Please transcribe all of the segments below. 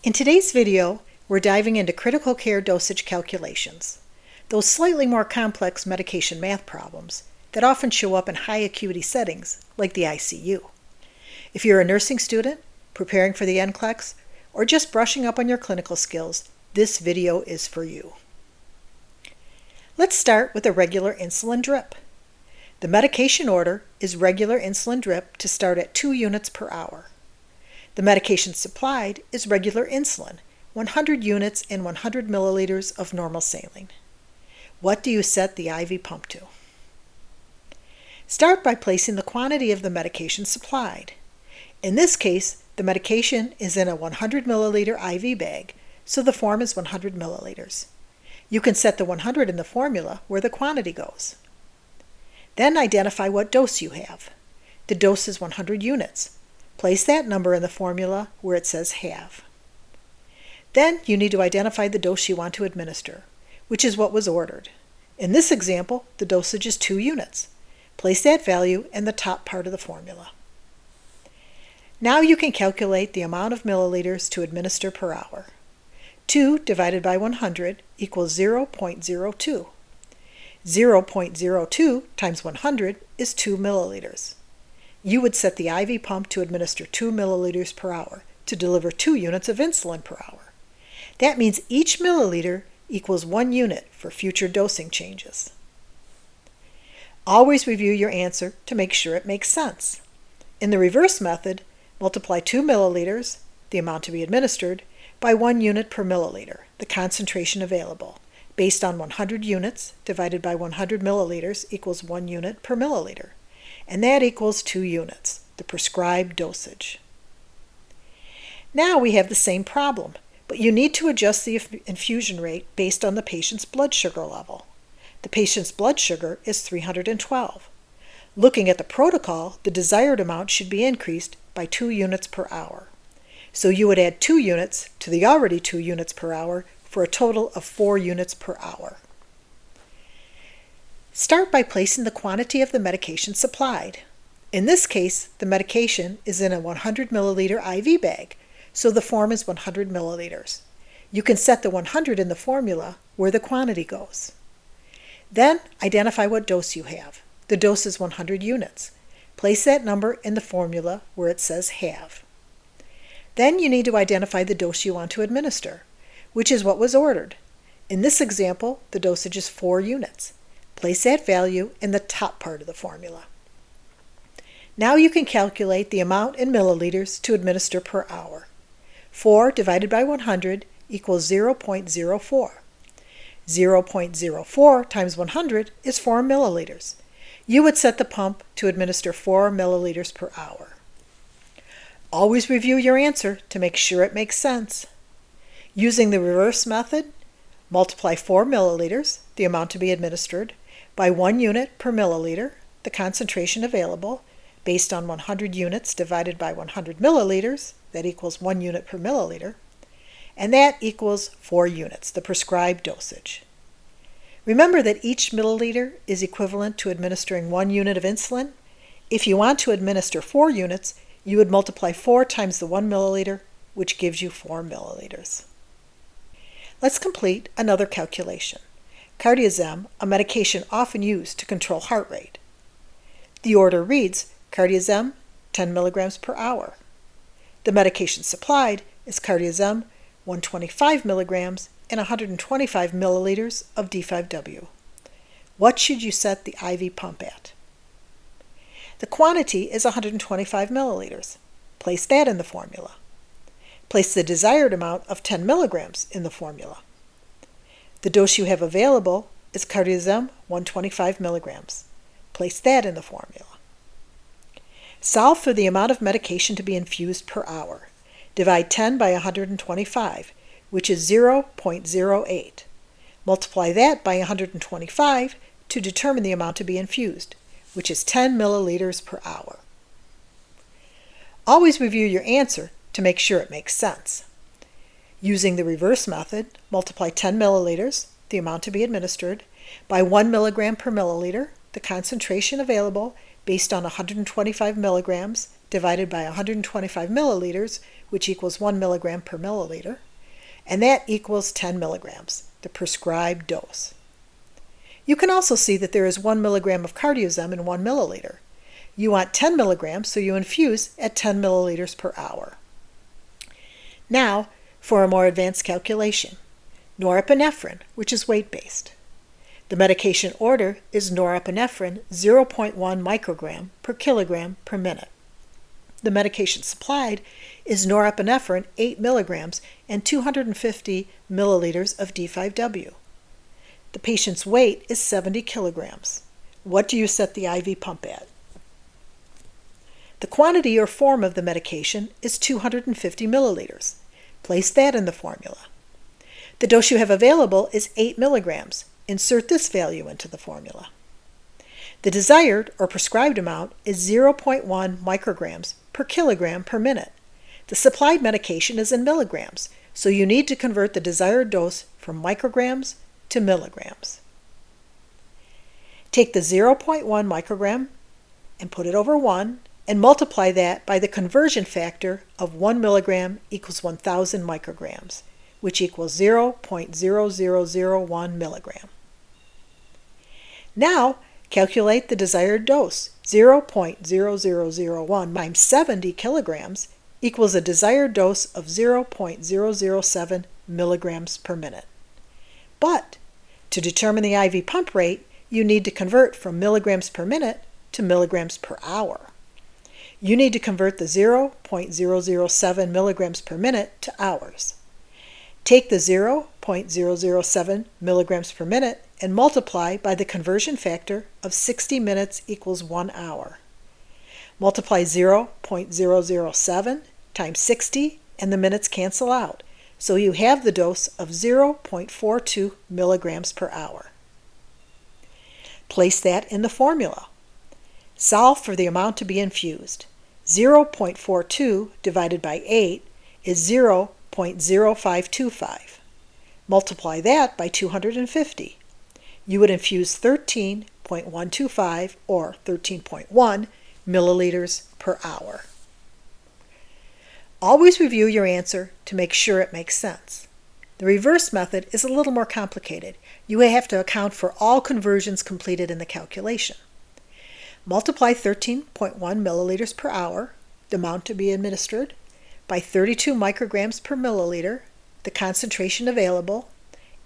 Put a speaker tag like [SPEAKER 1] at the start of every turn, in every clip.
[SPEAKER 1] In today's video, we're diving into critical care dosage calculations, those slightly more complex medication math problems that often show up in high acuity settings like the ICU. If you're a nursing student, preparing for the NCLEX, or just brushing up on your clinical skills, this video is for you. Let's start with a regular insulin drip. The medication order is regular insulin drip to start at 2 units per hour. The medication supplied is regular insulin, 100 units in 100 milliliters of normal saline. What do you set the IV pump to? Start by placing the quantity of the medication supplied. In this case, the medication is in a 100 milliliter IV bag, so the form is 100 milliliters. You can set the 100 in the formula where the quantity goes. Then identify what dose you have. The dose is 100 units. Place that number in the formula where it says have. Then you need to identify the dose you want to administer, which is what was ordered. In this example, the dosage is 2 units. Place that value in the top part of the formula. Now you can calculate the amount of milliliters to administer per hour. 2 divided by 100 equals 0.02. 0.02 times 100 is 2 milliliters. You would set the IV pump to administer 2 milliliters per hour to deliver 2 units of insulin per hour. That means each milliliter equals 1 unit for future dosing changes. Always review your answer to make sure it makes sense. In the reverse method, multiply 2 milliliters, the amount to be administered, by 1 unit per milliliter, the concentration available, based on 100 units divided by 100 milliliters equals 1 unit per milliliter, and that equals 2 units, the prescribed dosage. Now we have the same problem, but you need to adjust the infusion rate based on the patient's blood sugar level. The patient's blood sugar is 312. Looking at the protocol, the desired amount should be increased by 2 units per hour. So you would add 2 units to the already 2 units per hour for a total of 4 units per hour. Start by placing the quantity of the medication supplied. In this case, the medication is in a 100 milliliter IV bag, so the form is 100 milliliters. You can set the 100 in the formula where the quantity goes. Then identify what dose you have. The dose is 100 units. Place that number in the formula where it says have. Then you need to identify the dose you want to administer, which is what was ordered. In this example, the dosage is 4 units. Place that value in the top part of the formula. Now you can calculate the amount in milliliters to administer per hour. 4 divided by 100 equals 0.04. 0.04 times 100 is 4 milliliters. You would set the pump to administer 4 milliliters per hour. Always review your answer to make sure it makes sense. Using the reverse method, multiply 4 milliliters, the amount to be administered, by 1 unit per milliliter, the concentration available, based on 100 units divided by 100 milliliters, that equals 1 unit per milliliter, and that equals 4 units, the prescribed dosage. Remember that each milliliter is equivalent to administering 1 unit of insulin. If you want to administer 4 units, you would multiply 4 times the 1 milliliter, which gives you 4 milliliters. Let's complete another calculation. Cardizem, a medication often used to control heart rate. The order reads Cardizem 10 milligrams per hour. The medication supplied is Cardizem 125 milligrams in 125 milliliters of D5W. What should you set the IV pump at? The quantity is 125 milliliters. Place that in the formula. Place the desired amount of 10 milligrams in the formula. The dose you have available is Cardizem 125 milligrams. Place that in the formula. Solve for the amount of medication to be infused per hour. Divide 10 by 125, which is 0.08. Multiply that by 125 to determine the amount to be infused, which is 10 milliliters per hour. Always review your answer to make sure it makes sense. Using the reverse method, multiply 10 milliliters, the amount to be administered, by 1 milligram per milliliter, the concentration available based on 125 milligrams divided by 125 milliliters, which equals 1 milligram per milliliter, and that equals 10 milligrams, the prescribed dose. You can also see that there is 1 milligram of Cardizem in 1 milliliter. You want 10 milligrams, so you infuse at 10 milliliters per hour. Now, for a more advanced calculation. Norepinephrine, which is weight-based. The medication order is norepinephrine 0.1 microgram per kilogram per minute. The medication supplied is norepinephrine 8 milligrams and 250 milliliters of D5W. The patient's weight is 70 kilograms. What do you set the IV pump at? The quantity or form of the medication is 250 milliliters. Place that in the formula. The dose you have available is 8 milligrams. Insert this value into the formula. The desired or prescribed amount is 0.1 micrograms per kilogram per minute. The supplied medication is in milligrams, so you need to convert the desired dose from micrograms to milligrams. Take the 0.1 microgram and put it over 1 and multiply that by the conversion factor of 1 milligram equals 1,000 micrograms, which equals 0.0001 milligram. Now, calculate the desired dose. 0.0001 times 70 kilograms equals a desired dose of 0.007 milligrams per minute. But to determine the IV pump rate, you need to convert from milligrams per minute to milligrams per hour. You need to convert the 0.007 milligrams per minute to hours. Take the 0.007 milligrams per minute and multiply by the conversion factor of 60 minutes equals 1 hour. Multiply 0.007 times 60 and the minutes cancel out, so you have the dose of 0.42 milligrams per hour. Place that in the formula. Solve for the amount to be infused. 0.42 divided by 8 is 0.0525. Multiply that by 250. You would infuse 13.125 or 13.1 milliliters per hour. Always review your answer to make sure it makes sense. The reverse method is a little more complicated. You have to account for all conversions completed in the calculation. Multiply 13.1 milliliters per hour, the amount to be administered, by 32 micrograms per milliliter, the concentration available,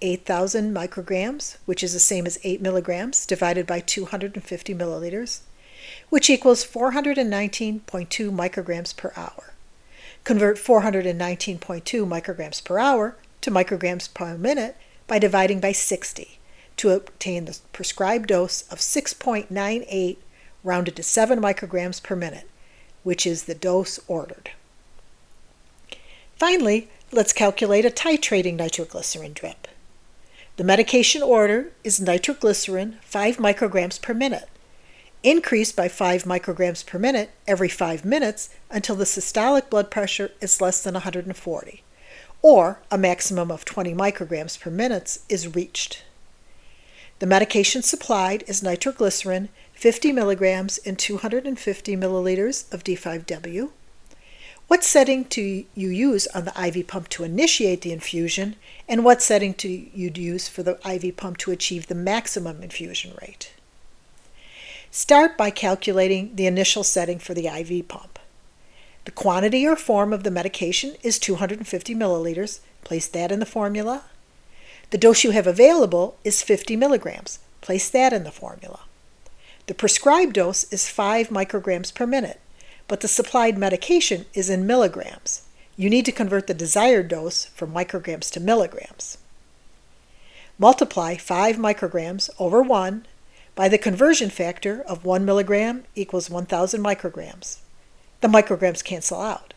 [SPEAKER 1] 8,000 micrograms, which is the same as 8 milligrams, divided by 250 milliliters, which equals 419.2 micrograms per hour. Convert 419.2 micrograms per hour to micrograms per minute by dividing by 60 to obtain the prescribed dose of 6.98 rounded to 7 micrograms per minute, which is the dose ordered. Finally, let's calculate a titrating nitroglycerin drip. The medication order is nitroglycerin 5 micrograms per minute. Increase by 5 micrograms per minute every 5 minutes until the systolic blood pressure is less than 140, or a maximum of 20 micrograms per minute is reached. The medication supplied is nitroglycerin 50 milligrams in 250 milliliters of D5W. What setting do you use on the IV pump to initiate the infusion, and what setting do you use for the IV pump to achieve the maximum infusion rate? Start by calculating the initial setting for the IV pump. The quantity or form of the medication is 250 milliliters. Place that in the formula. The dose you have available is 50 milligrams. Place that in the formula. The prescribed dose is 5 micrograms per minute, but the supplied medication is in milligrams. You need to convert the desired dose from micrograms to milligrams. Multiply 5 micrograms over 1 by the conversion factor of 1 milligram equals 1,000 micrograms. The micrograms cancel out.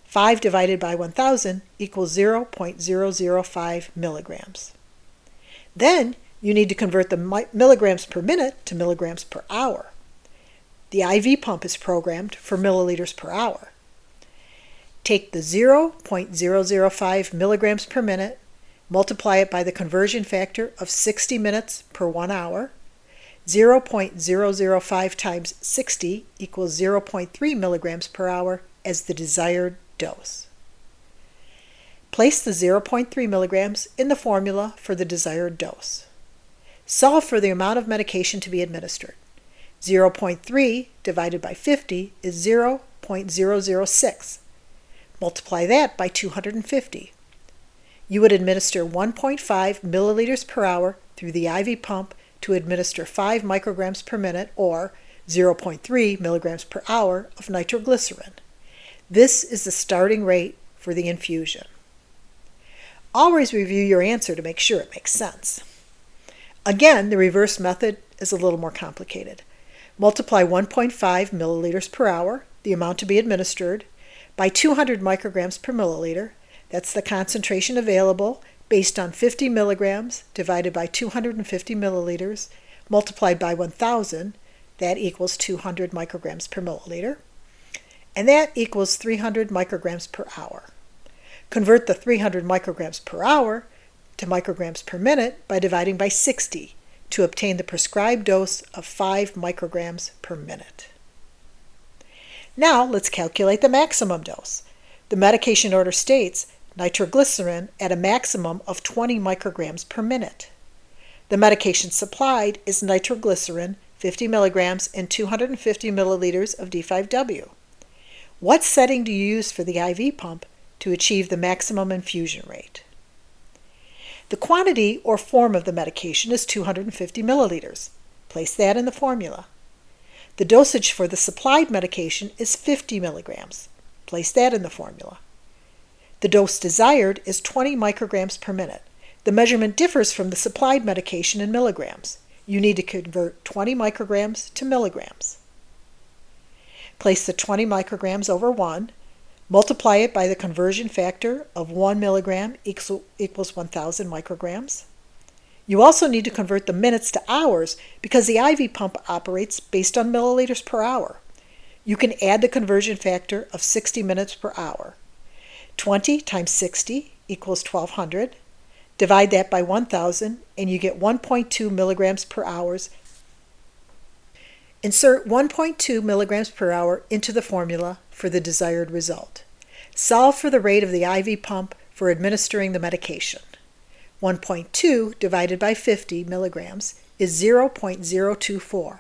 [SPEAKER 1] 5 divided by 1,000 equals 0.005 milligrams. Then you need to convert the milligrams per minute to milligrams per hour. The IV pump is programmed for milliliters per hour. Take the 0.005 milligrams per minute, multiply it by the conversion factor of 60 minutes per 1 hour, 0.005 times 60 equals 0.3 milligrams per hour as the desired dose. Place the 0.3 milligrams in the formula for the desired dose. Solve for the amount of medication to be administered. 0.3 divided by 50 is 0.006. Multiply that by 250. You would administer 1.5 milliliters per hour through the IV pump to administer 5 micrograms per minute or 0.3 milligrams per hour of nitroglycerin. This is the starting rate for the infusion. Always review your answer to make sure it makes sense. Again, the reverse method is a little more complicated. Multiply 1.5 milliliters per hour, the amount to be administered, by 200 micrograms per milliliter. That's the concentration available based on 50 milligrams divided by 250 milliliters multiplied by 1,000. That equals 200 micrograms per milliliter. And that equals 300 micrograms per hour. Convert the 300 micrograms per hour to micrograms per minute by dividing by 60 to obtain the prescribed dose of 5 micrograms per minute. Now let's calculate the maximum dose. The medication order states nitroglycerin at a maximum of 20 micrograms per minute. The medication supplied is nitroglycerin 50 milligrams in 250 milliliters of D5W. What setting do you use for the IV pump to achieve the maximum infusion rate? The quantity or form of the medication is 250 milliliters. Place that in the formula. The dosage for the supplied medication is 50 milligrams. Place that in the formula. The dose desired is 20 micrograms per minute. The measurement differs from the supplied medication in milligrams. You need to convert 20 micrograms to milligrams. Place the 20 micrograms over 1. Multiply it by the conversion factor of 1 milligram equals 1,000 micrograms. You also need to convert the minutes to hours because the IV pump operates based on milliliters per hour. You can add the conversion factor of 60 minutes per hour. 20 times 60 equals 1,200. Divide that by 1,000 and you get 1.2 milligrams per hour. Insert 1.2 milligrams per hour into the formula for the desired result. Solve for the rate of the IV pump for administering the medication. 1.2 divided by 50 milligrams is 0.024.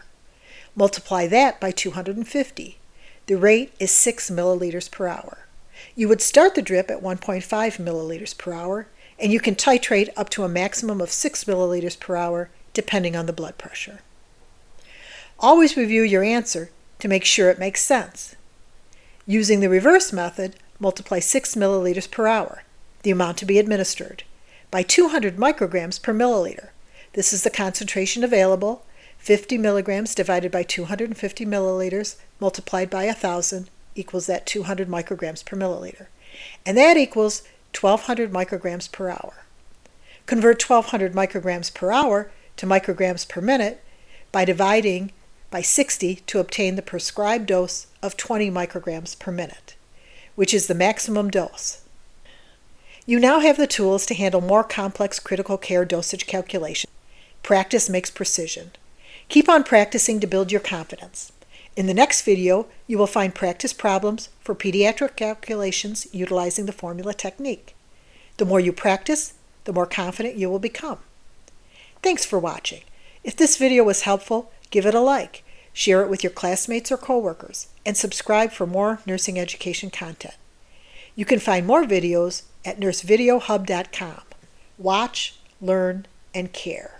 [SPEAKER 1] Multiply that by 250. The rate is 6 milliliters per hour. You would start the drip at 1.5 milliliters per hour, and you can titrate up to a maximum of 6 milliliters per hour depending on the blood pressure. Always review your answer to make sure it makes sense. Using the reverse method, multiply 6 milliliters per hour, the amount to be administered, by 200 micrograms per milliliter. This is the concentration available. 50 milligrams divided by 250 milliliters multiplied by 1,000 equals that 200 micrograms per milliliter. And that equals 1,200 micrograms per hour. Convert 1,200 micrograms per hour to micrograms per minute by dividing by 60 to obtain the prescribed dose of 20 micrograms per minute, which is the maximum dose. You now have the tools to handle more complex critical care dosage calculations. Practice makes precision. Keep on practicing to build your confidence. In the next video, you will find practice problems for pediatric calculations utilizing the formula technique. The more you practice, the more confident you will become. Thanks for watching. If this video was helpful, give it a like, share it with your classmates or coworkers, and subscribe for more nursing education content. You can find more videos at nursevideohub.com. Watch, learn, and care.